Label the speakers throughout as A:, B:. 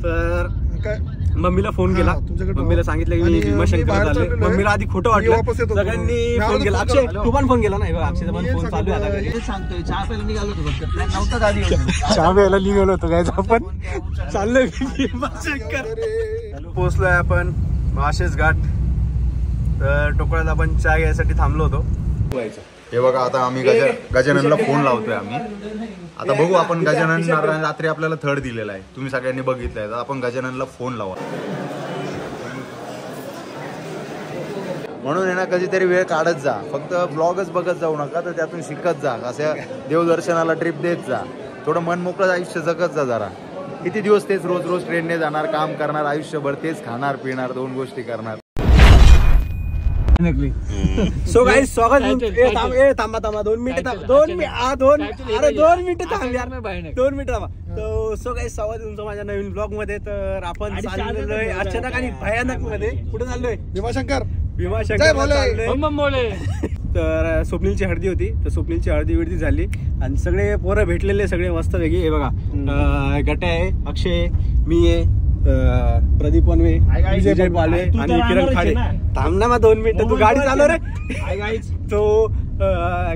A: तर मम्मीला फोन केला, मम्मीला सांगितलं की मी भीमाशंकरला चाललोय. मम्मीला आधी खोटं वाटलं, सगळ्यांनी फोन केला. अक्षय तू पण फोन केला नाही बघा, अक्षयचा पण फोन चालू आहे आता घरी. सांगतोय चहा प्यायला निघालो होतो, चहा प्यायला निघालो होतो काय आपण चाललोय भीमाशंकर. पोहोचलोय आपण माळशेज घाट. तर टोकळ्यात आपण चहा घ्यायसाठी थांबलो होतो.
B: हे बघा आता आम्ही गजाननला फोन लावतोय आम्ही. आता बघू आपण गजानन रात्री आपल्याला थर्ड दिलेला आहे, तुम्ही सगळ्यांनी बघितलंय. तर आपण गजाननला फोन लावा. म्हणून आहे ना, कधीतरी वेळ काढत जा, फक्त ब्लॉगच बघत जाऊ नका, तर त्यातून शिकत जा. अशा देवदर्शनाला ट्रिप देत जा, थोडं मन मोकळं आयुष्य जगत जा जरा. किती दिवस तेच रोज रोज ट्रेनने जाणार, काम करणार, आयुष्यभर तेच खाणार पिणार, दोन गोष्टी करणार.
A: सो गाइस स्वागत. थांबा 2 मिनिटं थांबा, 2 मिनिटं थांबा. सो गाइस स्वागत तुमचं माझ्या नवीन ब्लॉग मध्ये. तर आपण चाललोय अचानक आणि भयानक मध्ये. कुठे चाललोय? भीमाशंकर चाललोय. तर स्वप्नीलची हळदी होती, तर स्वप्नीलची हळदी झाली आणि सगळे पोरं भेटलेले, सगळे मस्त वेगळी. हे बघा, गट्या आहे, अक्षय, मी आहे, प्रदीप पनवे, विजय पाले आणि किरण खाडे. थांब ना मग 2 मिनिटं, तू गाडी चालव रे. तो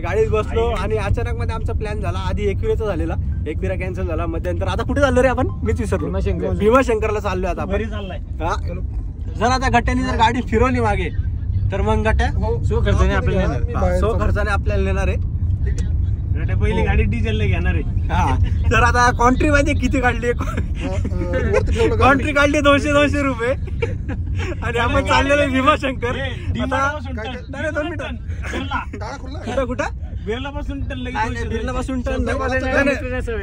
A: गाडीत बसलो आणि अचानक मध्ये आमचा प्लॅन झाला. आधी एकविराचा झालेला, एकविरा कॅन्सल झाला मध्यंतर. आता कुठे चाललो रे आपण? मीच विसरलो. भीमाशंकरला चाललोय आता आपण. जर आता गट्ट्याने जर गाडी फिरवली मागे तर मग गट्ट्या सो खर्चाने आपल्याला नेणार आहे. पहिली गाडी डिझेलला घेणार आहे. हा, तर आता कॉन्ट्री माहिती किती काढली? कॉन्ट्री काढली 200 रुपये आणि आपण चाललेलो भीमाशंकर. कुठं बिर्लापासून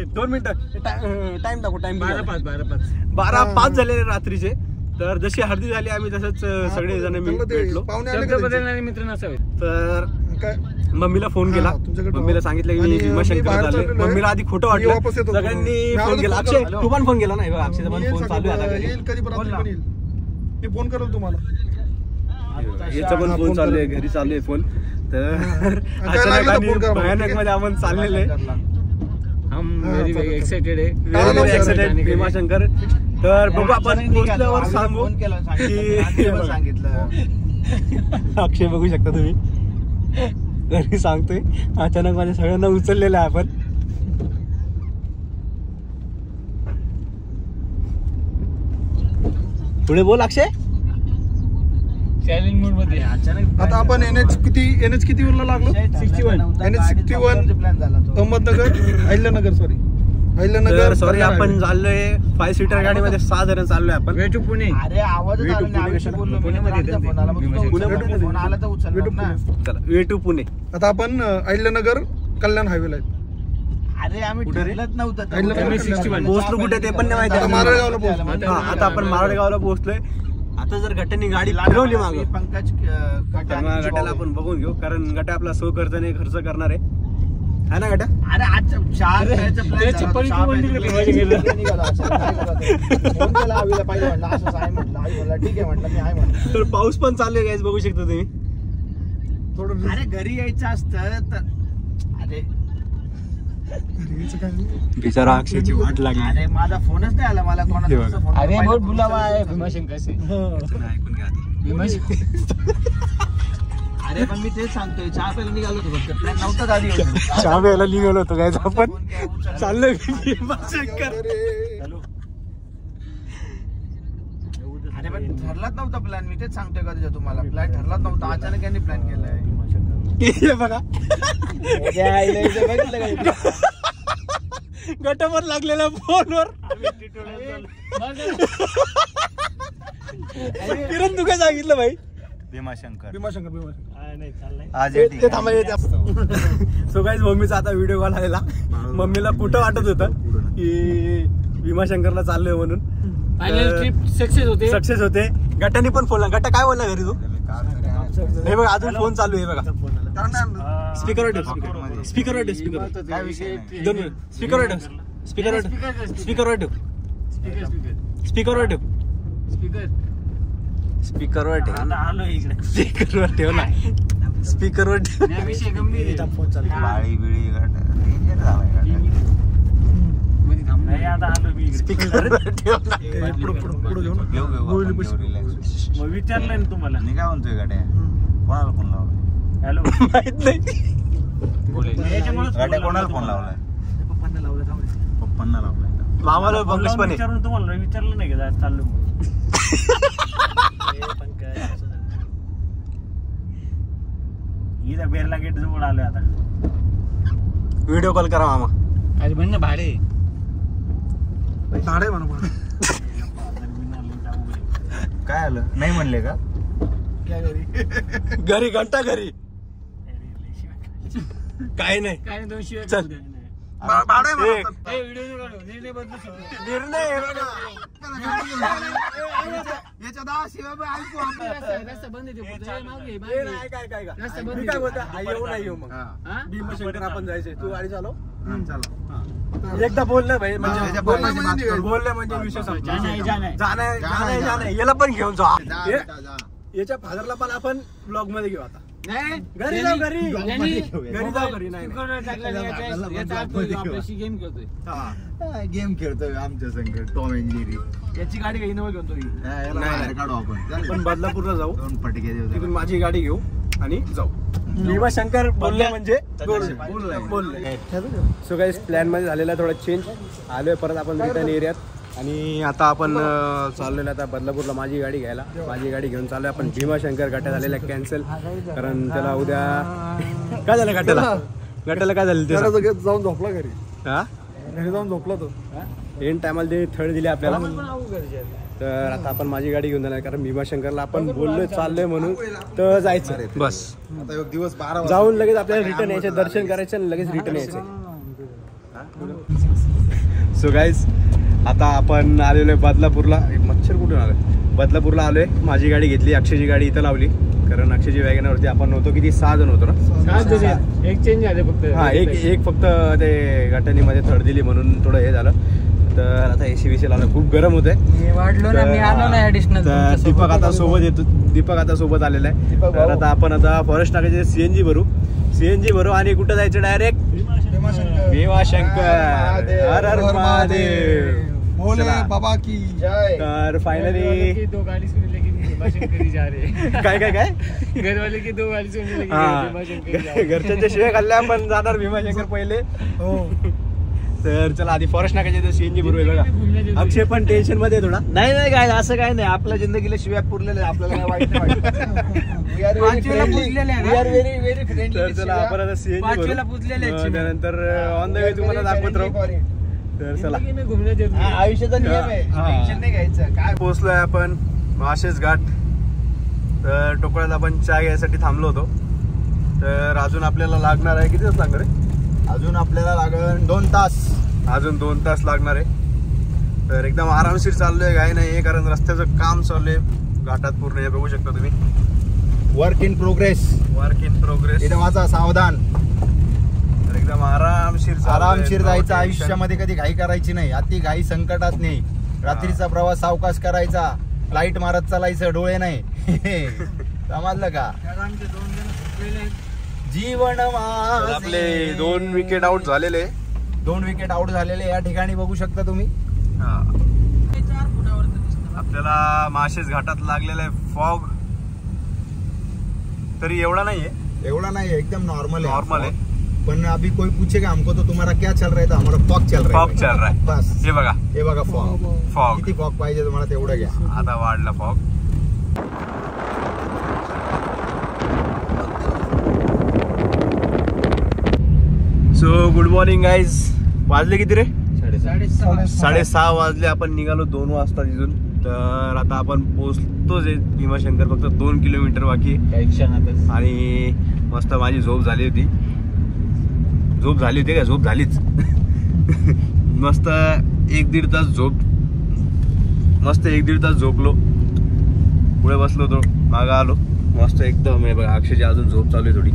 A: 2 मिनिटं टाइम दाखव. टाइम 12:05 झालेले रात्रीचे. तर जशी हळदी झाली आम्ही तसंच सगळे जण भेटलो. मित्र नसावे. तर मम्मीला फोन केला, मम्मीला सांगितलं की मी भीमाशंकरला चाललोय. मम्मीला आधी खोटं वाटलं, सगळ्यांनी फोन केला. अक्षय तू पण फोन केला नाही बघा, अक्षयचा पण फोन चालू आहे आता घरी.
C: मी फोन करेल तुम्हाला.
A: याचा पण फोन चालू आहे, घरी चालू आहे फोन. तर अचानक आणि भयानक मध्ये आपण चाललेलो आहे. व्हेरी एक्साइटेड आहे भीमाशंकर. तर बघू आपण पोहोचल्यावर सांगू. अक्षय बघू शकता तुम्ही, घरी सांगतोय अचानक माझ्या सगळ्यांना उचललेलं आहे आपण. पुढे बोल अक्षय.
C: चॅलेंज मोड मध्ये अचानक. आता आपण एनएच किती वरला लागलो? 61. अहमदनगर, अहिल्यानगर
A: सॉरी आपण चाललोय 5 सीटर गाडीमध्ये 6 जण चाललोय आपण.
C: Way to Pune. अरे आवाज
A: वे टू पुणे.
C: आता आपण अहिल्यानगर कल्याण हायवेला आहे.
D: अरे आम्ही ठरलंच नव्हतं.
A: पोहोचलो कुठे ते पण नाही माहिती.
C: मारळगावला पोहोचलो.
A: आता आपण मारळगावला पोहोचलोय. आता जर गट्याने गाडी फिरवली मागे
D: पंकज
A: गट्याला आपण बघून घेऊ, कारण गट्या आपला सो खर्चाने खर्च करणार आहे ना गट्या?
D: अरे आज 4
A: तर पाऊस पण चालू आहे, बघू शकता तुम्ही.
D: थोडं अरे घरी यायचं असतं तर. अरे
A: बिचारा अक्षयची वाट लागली.
D: अरे माझा फोनच नाही आला मला कोणाचा फोन.
C: अरे बहुत बुलावा आहे भीमाशंकर से.
A: ऐकून घ्या.
D: अरे पण मी तेच सांगतोय, चहा प्यायला निघालो होतो, फक्त प्लॅन नव्हता आधी.
A: चहा प्यायला निघालो होतो काय आपण चाललोय भीमाशंकर.
D: अरे पण ठरलाच नव्हता प्लॅन. मी तेच सांगतोय कधी तुम्हाला, प्लॅन ठरलाच नव्हता, अचानक यांनी प्लॅन केलाय.
A: बघा गटावर लागलेल्या फोनवर. किरण तू काय सांगितलं भाई?
B: भीमाशंकर.
A: सो गाइस मम्मीचा आता व्हिडिओ कॉल आलेला. मम्मीला कुठं वाटत होतं की भीमाशंकरला चाललोय म्हणून.
C: ट्रिप सक्सेस होते.
A: गटाने पण फोन. गटा काय बोलला घरी तू? हे बघा अजून फोन चालू आहे बघा. स्पीकर ठेव. स्पीकर ठेव ना. स्पीकरवर ठेव.
E: आता आलो मी इकडे.
C: पुढे घेऊ ना.
E: मग विचारलं ना तुम्हाला.
B: मी काय म्हणतोय गाड्या कोणाला फोन लावला
E: हॅलो
A: माहित नाही.
B: गाड्या कोणाला फोन लावलाय पप्पांना लावलाय
A: मामाला बघूच पण आहे.
E: विचारून तुम्हाला विचारलं नाही का चाललो म्हणून. इथं बेरला गेट जवळ आलोय आता.
A: व्हिडिओ कॉल करा मामा.
E: आज म्हण ना भाडे
C: झाडे म्हणा पण.
B: काय आलं नाही म्हणले का
A: घरी घंटा घरी काय नाही.
E: काय 200
A: चल.
C: भाडे म्हणा.
A: एक. निर्णय आहे बघा.
C: याच्या 10 शिवाय बी ऐकू आपण.
A: काय मी काय बोलतो येऊ नाही येऊ मग भीमाशंकर आपण जायचंय. तू गाडी चालव. एकदा बोललं भाई म्हणजे बोललं म्हणजे विषय जाणं याला पण घेऊन जा. याच्या फादरला पण आपण ब्लॉग मध्ये घेऊ आता. घरी जाऊ घरी जाऊ घरी. नाही
B: गेम खेळतोय आमच्या संग टॉम अँड जेरी
E: याची गाडी काही नव्हे घेऊन
B: बाहेर काढू आपण
A: आपण बदलापूरला जाऊ.
B: 2 फटके देऊ
A: तिथून माझी गाडी घेऊ आणि जाऊ. भीमाशंकर बोलले म्हणजे बोलले. सो गाईस प्लॅन मध्ये झालेला थोडा चेंज. आलोय परत आपण रिटर्न एरियात आणि आता आपण चाललेलो आता बदलापूरला माझी गाडी घ्यायला. माझी गाडी घेऊन चाललोय आपण. भीमाशंकर गटा झालेला कॅन्सल कारण त्याला उद्या काय झालं गटाला काय झालं ते
C: जाऊन झोपला घरी.
A: हा
C: घरी जाऊन झोपला तो.
A: एन टायमाला ते थर्ड दिले आपल्याला. तर आता आपण माझी गाडी घेऊन जाणार कारण भीमाशंकरला आपण बोललोय चाललोय म्हणून तर जायचं बस.
B: आता एक दिवस 12
A: जाऊन लगेच आपल्याला रिटर्न यायचं. दर्शन करायचं आणि लगेच रिटर्न यायचं. सो गाईज आता आपण आलेलो आहे बदलापूरला. मच्छर कुठून आलोय बदलापूरला आलोय. माझी गाडी घेतली. अक्षयची गाडी इथं लावली कारण अक्षयची वॅगनवरती आपण होतो किती 6 जण होतो ना.
E: एक चेंज झाले फक्त.
A: हा एक फक्त ते गटानीमध्ये थर्ड दिली म्हणून थोडं हे झालं. तर आता एसी विसी लावलं. खूप गरम होत आहे.
E: वाढलो ना मी आलो ना ऍडिशनल.
A: तर दीपक आता सोबत येतो. दीपक आता सोबत आलेला आहे. तर आता आपण आता फॉरेस्ट टाकायचे सीएनजी भरू आणि कुठं जायचं डायरेक्ट भीमाशंकर. हर हर महादेव.
C: बोले बाबा की जय.
A: तर फायनली
E: 2 गाड़ी सुनने लगी भीमाशंकरी जा रहे.
A: काय
E: घरवाले की 2 गाड़ी सुनने लगी भीमाशंकरी जा रहे.
A: घरच्यांच्या शिवाय खाल्ल्या आपण जाणार भीमाशंकर पहिले.
C: हो.
A: तर चला आधी फॉरेस्ट टाकायचे तर सीएनजी भरू बघा. अक्षय पण टेन्शन मध्ये थोडा.
D: नाही काय असं काय नाही. आपल्या जिंदगीला शिव्या पुरलेल्या आपल्याला काय वाईट नाही वाटत.
A: तर चला आपण आता सीएनजी भरू. त्यानंतर ऑन द वे तुम्हाला दाखवत राहू. तर चला
D: आयुष्याचा नियम आहे. टेन्शन नाही घ्यायचं. काय
A: पोहोचलोय आपण माशेस घाट. तर टोकळ्यात आपण चहा घ्यायसाठी थांबलो होतो. तर अजून आपल्याला लागणार आहे किती तास लागणार आहे.
B: अजून आपल्याला लागेल 2 तास.
A: अजून 2 तास लागणार आहे. तर एकदम आरामशीर चाललोय. काय नाही कारण रस्त्याचं काम चालू आहे घाटात पूर्ण. हे बघू शकता तुम्ही.
B: Work in progress. इथे वाचा सावधान.
A: तर एकदम आरामशीर
B: जायचं. आयुष्यामध्ये कधी घाई करायची नाही. अति घाई संकटात नाही. रात्रीचा प्रवास सावकाश करायचा. लाईट मारत चालायचं. डोळे नाही. समजलं का. जीवन
A: आपले 2 विकेट आउट झालेले.
B: 2 विकेट आउट झालेले या ठिकाणी बघू शकता तुम्ही.
A: आपल्याला माशेस घाटात लागलेला आहे फॉग. तरी एवढा नाहीये.
B: एवढा नाही एकदम नॉर्मल
A: है.
B: पण अभी कोई पूछेगा हमको तो तुम्हारा क्या चल रहा है. तो हमारा फॉग चल रहा है. बस
A: हे बघा
B: फॉग. किती फॉग पाहिजे तुम्हाला तेवढं घ्या.
A: आता वाढला fog. So good morning guys. वाजले किती रे. 6:30 वाजले. आपण निघालो 2 वाजता तिथून. तर आता आपण पोहोचतोच आहे भीमाशंकर. फक्त 2 किलोमीटर बाकी आणि मस्त माझी झोप झाली होती का झोप झालीच. मस्त 1-1.5 तास झोपलो. पुढे बसलो होतो. मागं आलो मस्त एकदम. हे बघा अक्षयची अजून झोप चालू आहे थोडी.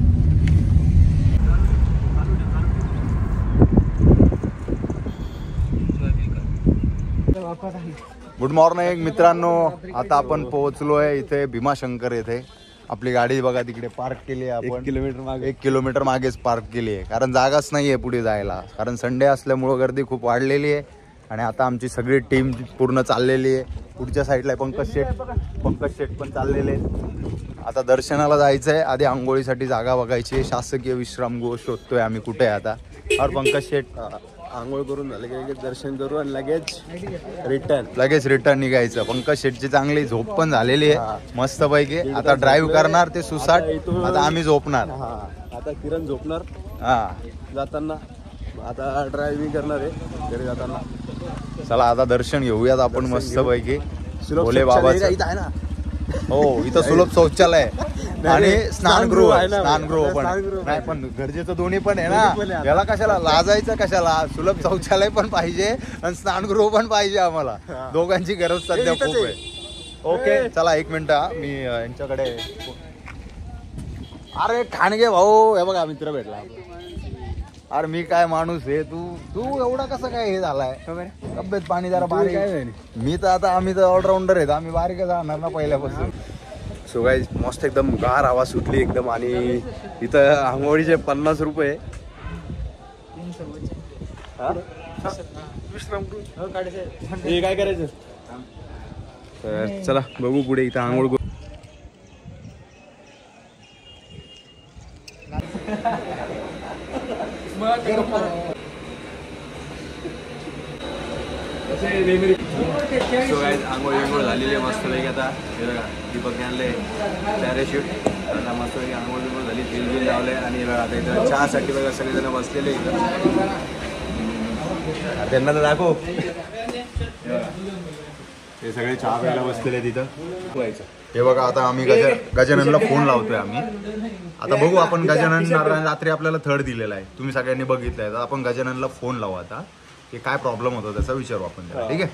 B: गुड मॉर्निंग मित्रांनो. आता आपण पोहोचलोय इथे भीमाशंकर येथे. आपली गाडी बघा तिकडे पार्क केली आहे आपण. 1 किलोमीटर मागेच पार्क केली आहे कारण जागाच नाही आहे पुढे जायला. कारण संडे असल्यामुळं गर्दी खूप वाढलेली आहे आणि आता आमची सगळी टीम पूर्ण चाललेली आहे. पुढच्या साईडला पंकज शेठ पण चाललेले आहेत. आता दर्शनाला जायचं आहे. आधी आंघोळीसाठी जागा बघायची आहे. शासकीय विश्रामगृह शोधतोय आम्ही कुठे आहे आता. और पंकज शेठ
A: आंघोळ करून झालं की लगेच दर्शन करू आणि लगेच
B: रिटर्न निघायचं. पंकज शेठची चांगली झोप पण झालेली आहे मस्त पैकी. आता ड्राईव्ह करणार ते सुसाट. आता आम्ही झोपणार.
A: आता किरण झोपणार जाताना. आता ड्रायव्हिंग करणार आहे घरी जाताना.
B: चला आता दर्शन घेऊयात आपण मस्त पैकी. भोले बाबाचं
A: इथं आहे ना.
B: हो इथं सुलभ शौचालय आणि स्नानगृह पण नाही. पण गरजेचं दोन्ही पण आहे ना. याला कशाला लाजायचं कशाला. सुलभ शौचालय पण पाहिजे आणि स्नानगृह पण पाहिजे आम्हाला. दोघांची गरज सध्या खूप आहे. ओके चला 1 मिनिट मी यांच्याकडे. अरे ठाणगे भाऊ हे बघा मित्र भेटला. अरे मी काय माणूस आहे. तू एवढा कसं काय हे झालाय. तब्येत पाणी जरा बारीक. मी तर आता आम्ही तर ऑलराऊंडर आहेत. आम्ही बारीक जाणार ना पहिल्यापासून.
A: सो गाईज मस्त एकदम गार हवा सुटली एकदम. आणि इथं आंघोळीचे 50 रुपये. हे काय करायचं. तर चला बघू पुढे. इथं आंघोळ सो गाईज आंघोळ झालेली आहे मस्त पैकी. आता हे बघा दीपक आणले पॅराशूट. आता मस्त पैकी आंघोळ झाली. तेल बिल लावले. आणि बघा आता इथं चहासाठी बघा सगळेजण बसलेले इथं. त्यांना तर दाखव. ते सगळे चहा प्यायला बसलेले तिथं.
B: हे बघा आता आम्ही गजाननला फोन लावतोय आम्ही. आता बघू आपण गजानन रात्री आपल्याला थर्ड दिलेला आहे. तुम्ही सगळ्यांनी बघितलंय. तर आपण गजाननला फोन लावू आता. की काय प्रॉब्लेम होता त्याचा विचारू आपण त्याला. ठीक आहे.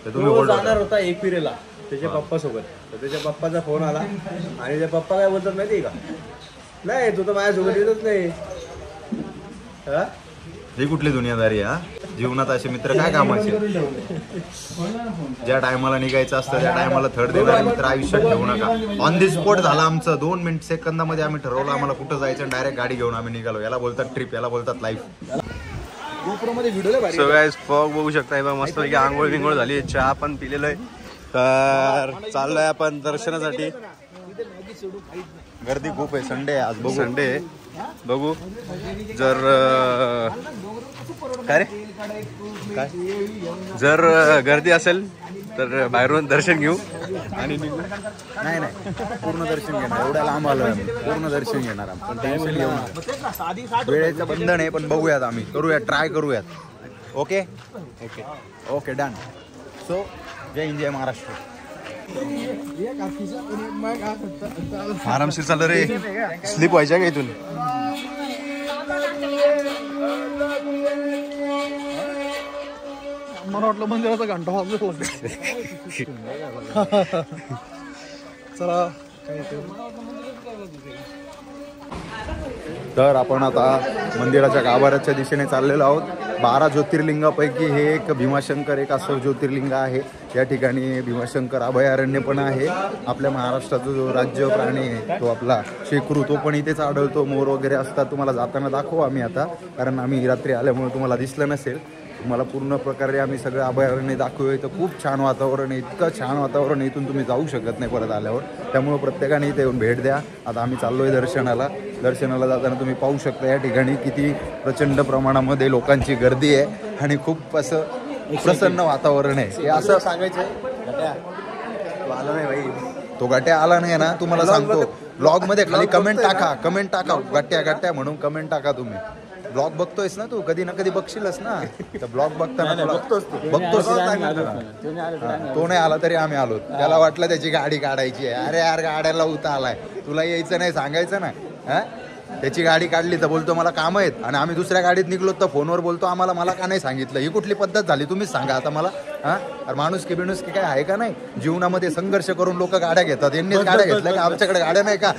B: तर तुम्ही
A: जाणार होता एक पिरेला त्याच्या पप्पा सोबत. तर त्याच्या पप्पाचा फोन आला. आणि त्या पप्पा काय बोलतात माहिती का. नाही तू तर माझ्यासोबत येतच नाही.
B: ही कुठली दुनियादारी हा. जीवनात असे मित्र काय कामाचे. ज्या टायमाला निघायचं असतं त्या टायमाला थर्ड देणारे मित्र आयुष्यात ठेवू नका. ऑन दी स्पॉट झाला आमचं. 2 सेकंदामध्ये आम्ही ठरवलं आम्हाला कुठं जायचं. डायरेक्ट गाडी घेऊन आम्ही निघालो. याला बोलतात ट्रिप. याला बोलतात लाईफ.
A: सो गाईज फॉग बघू शकता. मस्त पैकी आंघोळ बिंघोळ झाली. चहा पण पिलेलं आहे. तर चाललोय आपण दर्शनासाठी.
B: गर्दी खूप आहे. संडे आहे आज. बघू
A: संडे आहे. बघू जर काय रे काय जर गर्दी असेल तर बाहेरून दर्शन घेऊ आणि निघू.
B: नाही पूर्ण दर्शन घेणार. एवढ्या लांब आलोय आम्ही. पूर्ण दर्शन घेणार. आपण टेन्शन घेऊ नका. वेळेचं बंधन आहे पण बघूयात. आम्ही करूयात. ट्राय करूयात. Okay okay done. सो जय हिंद जय महाराष्ट्र.
A: आरामशीर चाललं रे. स्लिप व्हायच्या का इथून.
C: मला वाटलं मंदिराचा घंटा वाजला. चला
B: तर आपण आता मंदिराच्या गाभाऱ्याच्या दिशेने चाललेलो आहोत. 12 ज्योतिर्लिंगापैकी हे एक भीमाशंकर एक असं ज्योतिर्लिंग आहे. या ठिकाणी भीमाशंकर अभयारण्य पण आहे. आपल्या महाराष्ट्राचा जो राज्य प्राणी आहे तो आपला शेकरू तो पण इथेच आढळतो. मोर वगैरे असतात. तुम्हाला जाताना दाखवू आम्ही आता. कारण आम्ही रात्री आल्यामुळे तुम्हाला दिसलं नसेल. तुम्हाला पूर्ण प्रकारे आम्ही सगळं अभयारण्य दाखवूया. इथं खूप छान वातावरण आहे. इतकं छान वातावरण इथून तुम्ही जाऊ शकत नाही परत आल्यावर. त्यामुळं प्रत्येकाने इथे येऊन भेट द्या. आता आम्ही चाललो आहे दर्शनाला जाताना तुम्ही पाहू शकता या ठिकाणी किती प्रचंड प्रमाणामध्ये लोकांची गर्दी आहे. आणि खूप असं प्रसन्न वातावरण आहे. हे असं
A: सांगायचं आला नाही भाई.
B: तो गट्या आला नाही ना. तुम्हाला सांगतो ब्लॉग मध्ये खाली कमेंट टाका गट्या म्हणून कमेंट टाका. तुम्ही ब्लॉग बघतोयस ना तू. कधी ना कधी बघशीलच ना. तर ब्लॉग बघताना बघतोस. तो नाही आला तरी आम्ही आलो. त्याला वाटलं त्याची गाडी काढायची आहे. अरे यार गाड्याला उता आलाय. तुला यायचं नाही सांगायचं ना. हा त्याची गाडी काढली तर बोलतो मला काम आहेत. आणि आम्ही दुसऱ्या गाडीत निघलो तर फोनवर बोलतो मला का नाही सांगितलं. ही कुठली पद्धत झाली तुम्हीच सांगा आता मला. हा माणुसकी बिणुसकी काय आहे का नाही. जीवनामध्ये संघर्ष करून लोक गाड्या घेतात. यांनीच गाड्या घेतल्या का. आमच्याकडे गाड्या नाही का.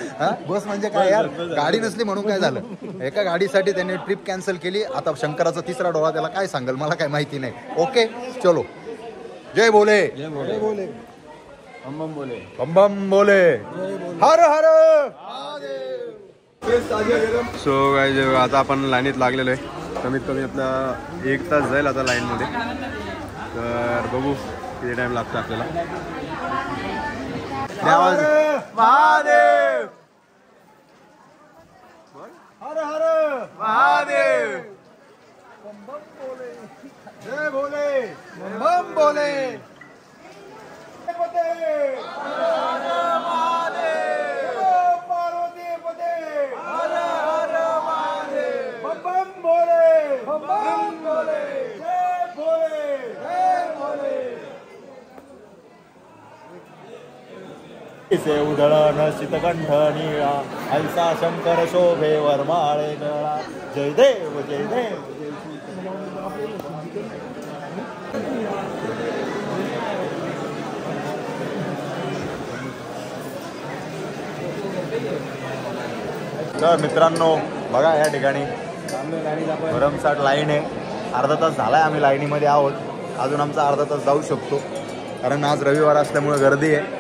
B: बस म्हणजे काय यार. गाडी नसली म्हणून काय झालं. एका गाडीसाठी त्यांनी ट्रिप कॅन्सल केली. आता शंकराचा 3रा डोळा त्याला काय सांगेल मला काय माहिती नाही. ओके चलो. जय बोले बम बम बोले हर हर.
A: सो गाईज आता आपण लाईनीत लागलेलो आहे. कमीत कमी आपला 1 तास जाईल आता लाईनमध्ये. तर बघू किती टाइम लागतो आपल्याला.
B: महादेव हर हर महादेव जय भोले बम बोले से उधळण शीतकंठ निळा ऐसा शंकर शोभे वरमाळे गळा. जय देव जय देव. तर मित्रांनो बघा या ठिकाणी भरमसाठ लाईन आहे. अर्धा तास झालाय आम्ही लाईनीमध्ये आहोत. अजून आमचा अर्धा तास जाऊ शकतो कारण आज रविवार असल्यामुळे गर्दी आहे.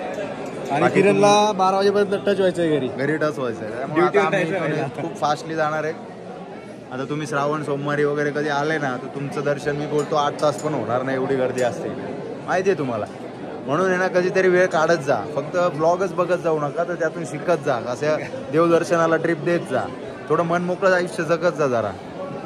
A: आणि किरणला 12 वाजेपर्यंत टच व्हायचंय घरी
B: टच व्हायचं आहे. खूप फास्टली जाणार आहे. आता तुम्ही श्रावण सोमवारी वगैरे कधी आले ना तर तुमचं दर्शन मी बोलतो 8 तास पण होणार नाही, एवढी गर्दी असते माहिती आहे तुम्हाला. म्हणून आहे ना कधीतरी वेळ काढत जा. फक्त ब्लॉगच बघत जाऊ नका तर त्यातून शिकत जा. अशा देवदर्शनाला ट्रिप देत जा. थोडं मन मोकळं आयुष्य जगत जा जरा.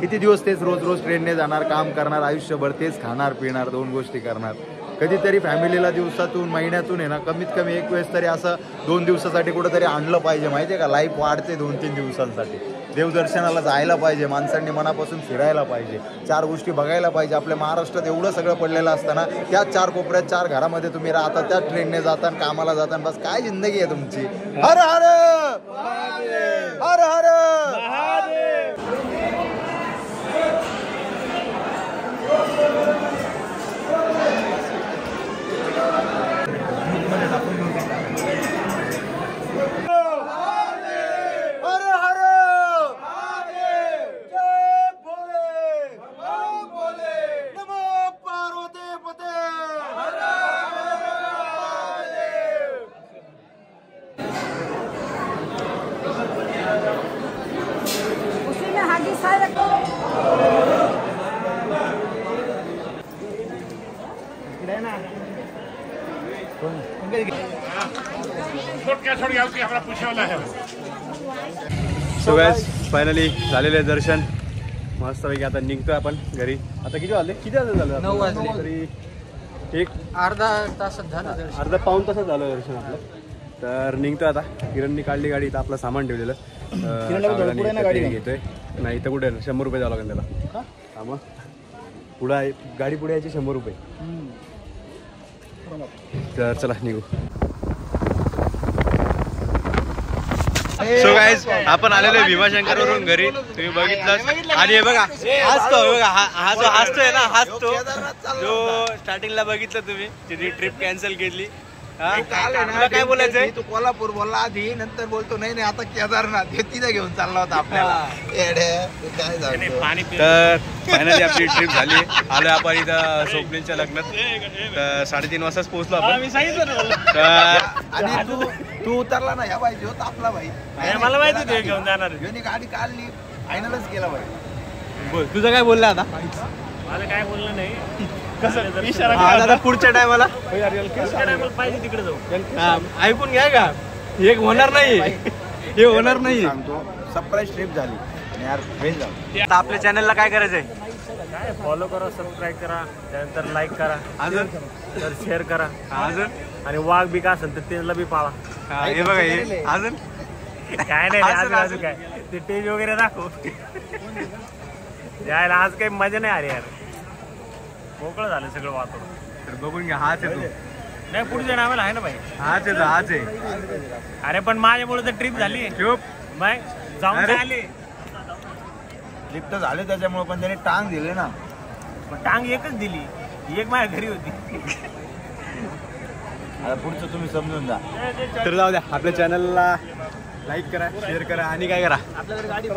B: किती दिवस तेच रोज रोज ट्रेनने जाणार, काम करणार, आयुष्यभर तेच खाणार पिणार, 2 गोष्टी करणार. कधीतरी फॅमिलीला दिवसातून महिन्यातून आहे ना कमीत कमी एक वेळेस तरी असं 2 दिवसासाठी कुठंतरी आणलं पाहिजे माहिती आहे का. लाईफ वाढते 2-3 दिवसांसाठी. देवदर्शनाला जायला पाहिजे माणसांनी, मनापासून फिरायला पाहिजे, 4 गोष्टी बघायला पाहिजे. आपल्या महाराष्ट्रात एवढं सगळं पडलेलं असताना त्याच 4 कोपऱ्यात 4 घरामध्ये तुम्ही राहता, त्याच ट्रेनने जाता, कामाला जाता. बस काय जिंदगी आहे तुमची. हर हर हर हर
A: सो गाइस फायनली झालेले दर्शन मस्तपैकी. आता निघतोय आपण घरी. आता किती झालं
E: 9 वाजले.
A: तरी एक
E: अर्धा तासात झालं.
A: अर्धा पाऊण तासात झालं दर्शन आपलं. तर निघतोय आता. किरणनी काढली गाडी. इथं आपलं सामान ठेवलेलं घेतोय. नाही इथं कुठे 100 रुपये द्यावं लागेल त्याला. हा मग पुढे आहे गाडी, पुढे यायची 100 रुपये. तर चला निघू. सो गाईज आपण आलेलो भीमाशंकर वरून घरी. तुम्ही बघितलं आणि हे बघा हसतो बघा. हा जो हसतोय ना हसतो जो स्टार्टिंगला बघितलं तुम्ही तिथे ट्रिप कॅन्सल केली. काय बोलायचंय.
D: तू कोल्हापूर बोलला आधी, नंतर बोलतो नाही नाही आता केदारनाथ हे तिथे घेऊन चालला होता आपल्याला.
A: तर फायनली आपली ट्रिप झाली. आलोय आपण इथं स्वप्नीलच्या लग्नात. तर 3:30 वाजताच पोहोचलो आपण.
D: आणि तू उतरला ना या पाहिजे होता आपला भाई.
E: मला माहिती होतं घेऊन जाणार.
D: गाडी काढली फायनलच केला भाई.
A: बोल तुझं काय बोललं आता.
E: मला काय बोललं नाही.
A: आता पुढच्या टायमाला
E: पाहिजे तिकडे जाऊ.
A: ऐकून घ्या का. हे होणार नाही. हे होणार नाही.
B: सरप्राईज ट्रिप झाली आणि यार फेल झालं.
A: आता आपल्या चॅनलला काय करायचंय.
E: काय फॉलो करा, सबस्क्राईब करा, त्यानंतर लाईक करा,
A: अजून
E: तर शेअर करा.
A: अजून
E: आणि वाघ बी का असेल तर त्याला बी पाळा.
A: हे बघा हे अजून
E: काय नाही अजून काय ते टेज वगैरे दाखव. जायला आज काही मजा नाही आली यार. मोकळं झालं सगळं वातावरण.
A: तर बघून घ्या. हाच आहे तो.
E: नाही पुढच्या नावाला आहे ना भाई.
A: हाच आहे तो. हाच आहे.
E: अरे पण माझ्यामुळे तर ट्रिप झाली. बाय जाऊन काय आले.
B: ट्रिप तर झाले त्याच्यामुळे पण त्याने टांग दिले ना.
E: पण टांग एकच दिली. एक माझ्या घरी होती.
B: आता पुढचं तुम्ही समजून जा.
A: तर जाऊ द्या. आपल्या चॅनलला लाईक करा, शेअर करा आणि काय करा.
E: आपल्याकडे गाडी